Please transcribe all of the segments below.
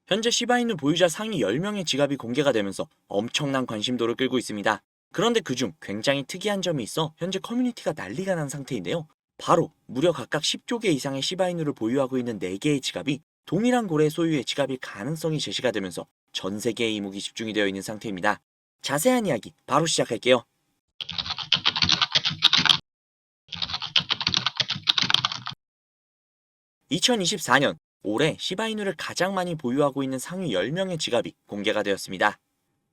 현재 시바이누 보유자 상위 10명의 지갑이 공개가 되면서 엄청난 관심도를 끌고 있습니다. 그런데 그중 굉장히 특이한 점이 있어 현재 커뮤니티가 난리가 난 상태인데요. 바로 무려 각각 10조 개 이상의 시바이누를 보유하고 있는 4개의 지갑이 동일한 고래 소유의 지갑일 가능성이 제시가 되면서 전 세계의 이목이 집중이 되어 있는 상태입니다. 자세한 이야기 바로 시작할게요. 2024년 올해 시바이누를 가장 많이 보유하고 있는 상위 10명의 지갑이 공개가 되었습니다.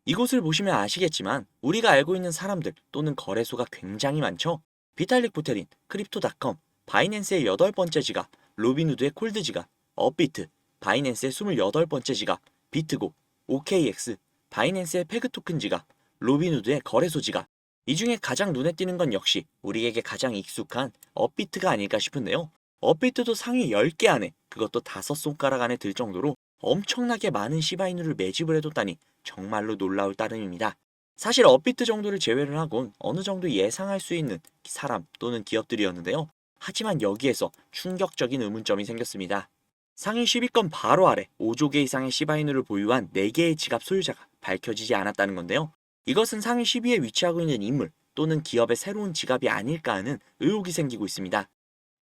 이곳을 보시면 아시겠지만 우리가 알고 있는 사람들 또는 거래소가 굉장히 많죠. 비탈릭 부테린, 크립토닷컴, 바이낸스의 8번째 지갑, 로빈후드의 콜드 지갑, 업비트, 바이낸스의 28번째 지갑, 비트고, OKX, 바이낸스의 페그 토큰 지갑, 로빈후드의 거래소 지갑. 이 중에 가장 눈에 띄는 건 역시 우리에게 가장 익숙한 업비트가 아닐까 싶은데요. 업비트도 상위 10개 안에, 그것도 5손가락 안에 들 정도로 엄청나게 많은 시바이누를 매집을 해뒀다니 정말로 놀라울 따름입니다. 사실 업비트 정도를 제외를 하곤 어느 정도 예상할 수 있는 사람 또는 기업들이었는데요. 하지만 여기에서 충격적인 의문점이 생겼습니다. 상위 10위권 바로 아래 5조 개 이상의 시바이누를 보유한 4개의 지갑 소유자가 밝혀지지 않았다는 건데요. 이것은 상위 10위에 위치하고 있는 인물 또는 기업의 새로운 지갑이 아닐까 하는 의혹이 생기고 있습니다.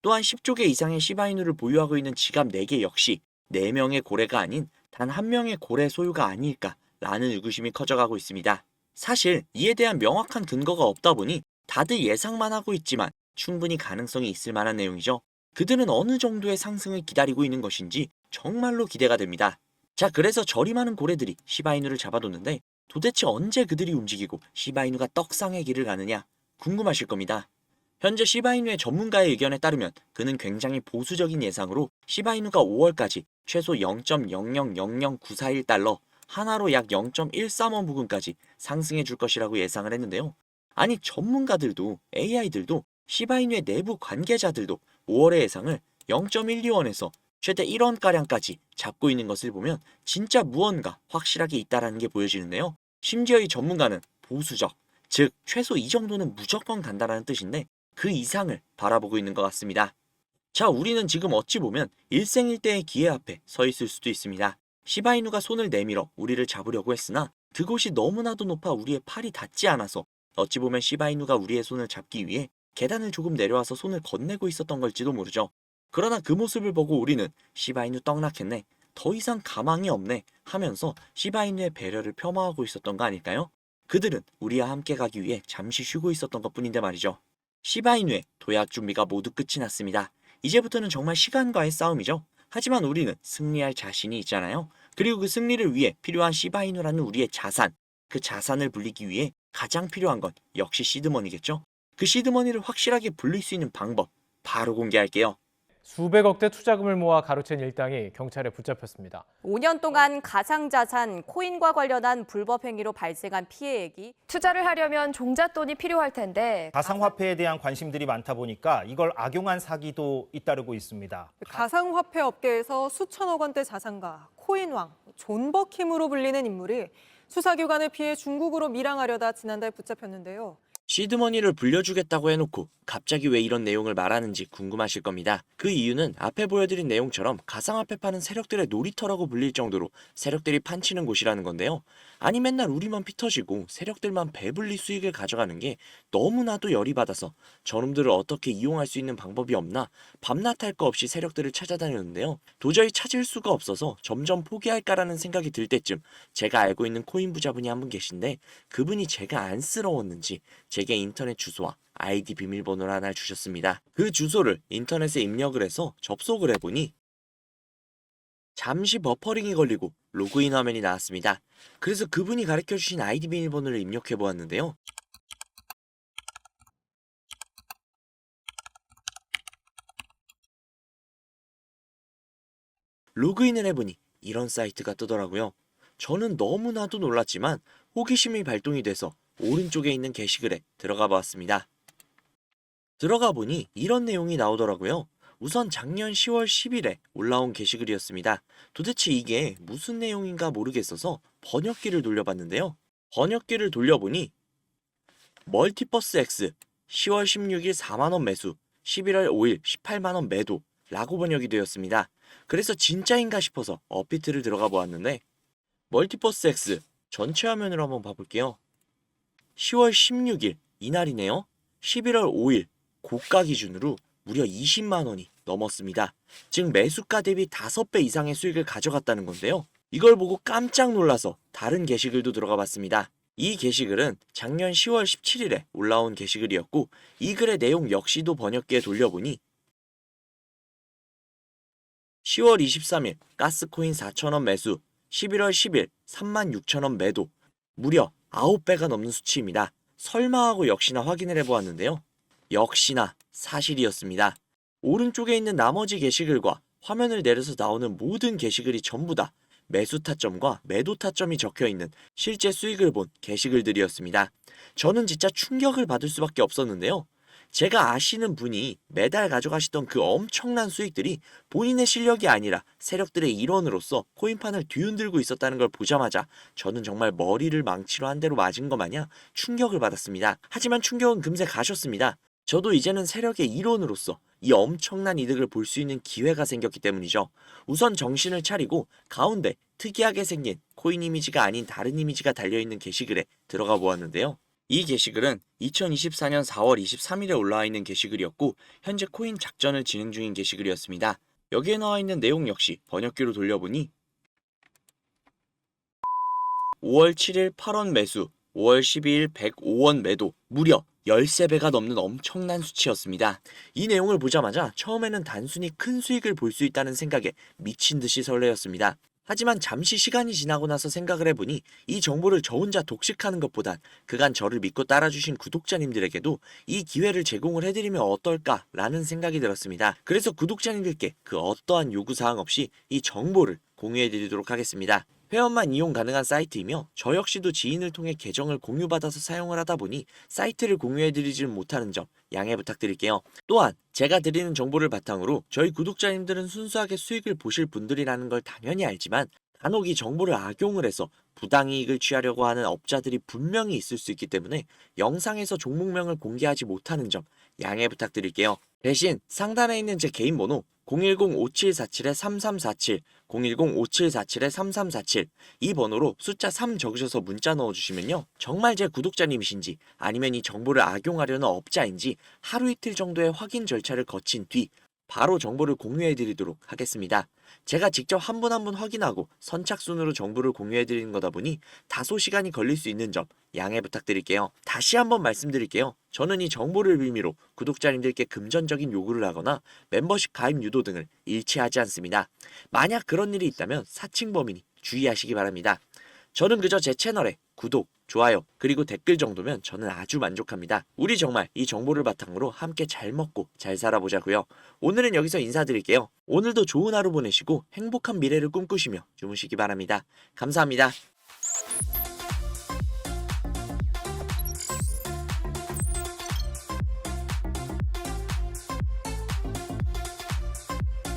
또한 10조 개 이상의 시바이누를 보유하고 있는 지갑 4개 역시 4명의 고래가 아닌 단 1명의 고래 소유가 아닐까라는 의구심이 커져가고 있습니다. 사실 이에 대한 명확한 근거가 없다 보니 다들 예상만 하고 있지만 충분히 가능성이 있을 만한 내용이죠. 그들은 어느 정도의 상승을 기다리고 있는 것인지 정말로 기대가 됩니다. 자, 그래서 저리 많은 고래들이 시바이누를 잡아뒀는데 도대체 언제 그들이 움직이고 시바이누가 떡상의 길을 가느냐 궁금하실 겁니다. 현재 시바이누의 전문가의 의견에 따르면 그는 굉장히 보수적인 예상으로 시바이누가 5월까지 최소 0.0000941달러, 하나로 약 0.135 부근까지 상승해 줄 것이라고 예상을 했는데요. 아니 전문가들도 AI들도 시바이누의 내부 관계자들도 5월의 예상을 0.125원에서 최대 1원가량까지 잡고 있는 것을 보면 진짜 무언가 확실하게 있다라는 게 보여지는데요. 심지어 이 전문가는 보수적, 즉 최소 이 정도는 무조건 간다라는 뜻인데 그 이상을 바라보고 있는 것 같습니다. 자, 우리는 지금 어찌 보면 일생일대의 기회 앞에 서 있을 수도 있습니다. 시바이누가 손을 내밀어 우리를 잡으려고 했으나 그곳이 너무나도 높아 우리의 팔이 닿지 않아서 어찌 보면 시바이누가 우리의 손을 잡기 위해 계단을 조금 내려와서 손을 건네고 있었던 걸지도 모르죠. 그러나 그 모습을 보고 우리는 시바이누 떡락했네, 더 이상 가망이 없네 하면서 시바이누의 배려를 폄하하고 있었던 거 아닐까요? 그들은 우리와 함께 가기 위해 잠시 쉬고 있었던 것뿐인데 말이죠. 시바이누의 도약 준비가 모두 끝이 났습니다. 이제부터는 정말 시간과의 싸움이죠. 하지만 우리는 승리할 자신이 있잖아요. 그리고 그 승리를 위해 필요한 시바이누라는 우리의 자산, 그 자산을 불리기 위해 가장 필요한 건 역시 시드머니겠죠. 그 시드머니를 확실하게 불릴 수 있는 방법 바로 공개할게요. 수백억대 투자금을 모아 가로챈 일당이 경찰에 붙잡혔습니다. 5년 동안 가상자산, 코인과 관련한 불법 행위로 발생한 피해액이 투자를 하려면 종잣돈이 필요할 텐데 가상화폐에 대한 관심들이 많다 보니까 이걸 악용한 사기도 잇따르고 있습니다. 가상화폐 업계에서 수천억 원대 자산가, 코인왕, 존버킴으로 불리는 인물이 수사기관을 피해 중국으로 밀항하려다 지난달 붙잡혔는데요. 시드머니를 불려주겠다고 해놓고 갑자기 왜 이런 내용을 말하는지 궁금하실 겁니다. 그 이유는 앞에 보여드린 내용처럼 가상화폐 파는 세력들의 놀이터라고 불릴 정도로 세력들이 판치는 곳이라는 건데요. 아니 맨날 우리만 피 터지고 세력들만 배불리 수익을 가져가는 게 너무나도 열이 받아서 저놈들을 어떻게 이용할 수 있는 방법이 없나 밤낮 할 거 없이 세력들을 찾아다녔는데요. 도저히 찾을 수가 없어서 점점 포기할까라는 생각이 들 때쯤 제가 알고 있는 코인 부자분이 한 분 계신데 그분이 제가 안쓰러웠는지 제게 인터넷 주소와 아이디 비밀번호를 하나 주셨습니다. 그 주소를 인터넷에 입력을 해서 접속을 해보니 잠시 버퍼링이 걸리고 로그인 화면이 나왔습니다. 그래서 그분이 가르쳐주신 아이디 비밀번호를 입력해 보았는데요. 로그인을 해보니 이런 사이트가 뜨더라고요. 저는 너무나도 놀랐지만 호기심이 발동이 돼서 오른쪽에 있는 게시글에 들어가 보았습니다. 들어가 보니 이런 내용이 나오더라고요. 우선 작년 10월 10일에 올라온 게시글이었습니다. 도대체 이게 무슨 내용인가 모르겠어서 번역기를 돌려봤는데요. 번역기를 돌려보니 멀티버스 X 10월 16일 4만원 매수, 11월 5일 18만원 매도 라고 번역이 되었습니다. 그래서 진짜인가 싶어서 업비트를 들어가 보았는데 멀티버스 X 전체 화면으로 한번 봐볼게요. 10월 16일 이날이네요. 11월 5일 고가 기준으로 무려 20만 원이 넘었습니다. 즉 매수가 대비 5배 이상의 수익을 가져갔다는 건데요. 이걸 보고 깜짝 놀라서 다른 게시글도 들어가 봤습니다. 이 게시글은 작년 10월 17일에 올라온 게시글이었고 이 글의 내용 역시도 번역기에 돌려보니 10월 23일 가스코인 4,000원 매수, 11월 10일 36,000원 매도, 무려 9배가 넘는 수치입니다. 설마 하고 역시나 확인을 해보았는데요. 역시나 사실이었습니다. 오른쪽에 있는 나머지 게시글과 화면을 내려서 나오는 모든 게시글이 전부 다 매수 타점과 매도 타점이 적혀있는 실제 수익을 본 게시글들이었습니다. 저는 진짜 충격을 받을 수밖에 없었는데요. 제가 아시는 분이 매달 가져가시던 그 엄청난 수익들이 본인의 실력이 아니라 세력들의 일원으로서 코인판을 뒤흔들고 있었다는 걸 보자마자 저는 정말 머리를 망치로 한 대로 맞은 것 마냥 충격을 받았습니다. 하지만 충격은 금세 가셨습니다. 저도 이제는 세력의 일원으로서 이 엄청난 이득을 볼 수 있는 기회가 생겼기 때문이죠. 우선 정신을 차리고 가운데 특이하게 생긴 코인 이미지가 아닌 다른 이미지가 달려있는 게시글에 들어가 보았는데요. 이 게시글은 2024년 4월 23일에 올라와 있는 게시글이었고 현재 코인 작전을 진행 중인 게시글이었습니다. 여기에 나와 있는 내용 역시 번역기로 돌려보니 5월 7일 8원 매수, 5월 12일 105원 매도, 무려 13배가 넘는 엄청난 수치였습니다. 이 내용을 보자마자 처음에는 단순히 큰 수익을 볼 수 있다는 생각에 미친 듯이 설레었습니다. 하지만 잠시 시간이 지나고 나서 생각을 해보니 이 정보를 저 혼자 독식하는 것보단 그간 저를 믿고 따라주신 구독자님들에게도 이 기회를 제공을 해드리면 어떨까라는 생각이 들었습니다. 그래서 구독자님들께 그 어떠한 요구사항 없이 이 정보를 공유해드리도록 하겠습니다. 회원만 이용 가능한 사이트이며 저 역시도 지인을 통해 계정을 공유받아서 사용을 하다 보니 사이트를 공유해드리지는 못하는 점 양해 부탁드릴게요. 또한 제가 드리는 정보를 바탕으로 저희 구독자님들은 순수하게 수익을 보실 분들이라는 걸 당연히 알지만 간혹 이 정보를 악용을 해서 부당이익을 취하려고 하는 업자들이 분명히 있을 수 있기 때문에 영상에서 종목명을 공개하지 못하는 점 양해 부탁드릴게요. 대신 상단에 있는 제 개인 번호 010-5747-3347, 010-5747-3347 이 번호로 숫자 3 적으셔서 문자 넣어주시면요. 정말 제 구독자님이신지 아니면 이 정보를 악용하려는 업자인지 하루 이틀 정도의 확인 절차를 거친 뒤 바로 정보를 공유해드리도록 하겠습니다. 제가 직접 한 분 한 분 확인하고 선착순으로 정보를 공유해드리는 거다 보니 다소 시간이 걸릴 수 있는 점 양해 부탁드릴게요. 다시 한번 말씀드릴게요. 저는 이 정보를 의미로 구독자님들께 금전적인 요구를 하거나 멤버십 가입 유도 등을 일치하지 않습니다. 만약 그런 일이 있다면 사칭 범인이 주의하시기 바랍니다. 저는 그저 제 채널에 구독, 좋아요, 그리고 댓글 정도면 저는 아주 만족합니다. 우리 정말 이 정보를 바탕으로 함께 잘 먹고 잘 살아보자고요. 오늘은 여기서 인사드릴게요. 오늘도 좋은 하루 보내시고 행복한 미래를 꿈꾸시며 주무시기 바랍니다. 감사합니다.